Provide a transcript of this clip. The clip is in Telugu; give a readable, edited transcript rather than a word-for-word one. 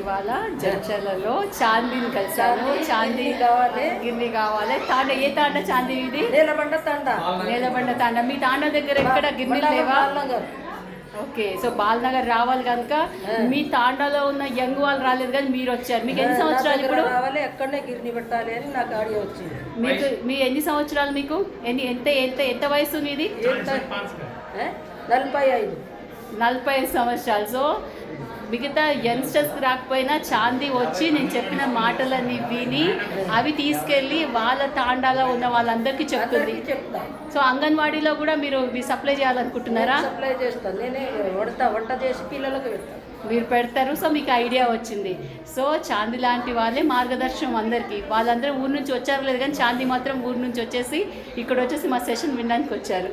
ఇవాళ జడ్చర్లలో చాందీని కలిసాను. చాందీ గిన్నె కావాలి. తాండ ఏ తాండ చాందీ ఇది? నేలబండ తాండ. మీ తాండ దగ్గర ఎక్కడ గిన్నెలు లేవా? ఓకే, సో బాలనగర్ రావాలి కనుక మీ తాండాలో ఉన్న యంగ్ వాళ్ళు రాలేదు కానీ మీరు వచ్చారు. మీకు ఎన్ని సంవత్సరాలు ఇప్పుడు? ఎక్కడనే గిరిని పెట్టాలి అని నాకు ఆడియో వచ్చింది. మీకు మీ ఎన్ని సంవత్సరాలు? మీకు ఎంత ఎంత ఎంత వయసు మీది? 45 సంవత్సరాలు. సో మిగతా యంగ్స్టర్స్కి రాకపోయినా చాందీ వచ్చి నేను చెప్పిన మాటలన్నీ విని అవి తీసుకెళ్ళి వాళ్ళ తాండాలో ఉన్న వాళ్ళందరికీ చెప్తుంది. సో అంగన్వాడీలో కూడా మీరు సప్లై చేయాలనుకుంటున్నారా? సప్లై చేస్తాను. నేనే వంట చేసి పిల్లలకు పెడతాను. మీరు పెడతారు. సో మీకు ఐడియా వచ్చింది. సో చాందీ లాంటి వాళ్ళే మార్గదర్శనం అందరికీ. వాళ్ళందరూ ఊరు నుంచి వచ్చారు లేదు కానీ చాందీ మాత్రం ఊరు నుంచి వచ్చేసి ఇక్కడ వచ్చేసి మా సెషన్ వినడానికి వచ్చారు.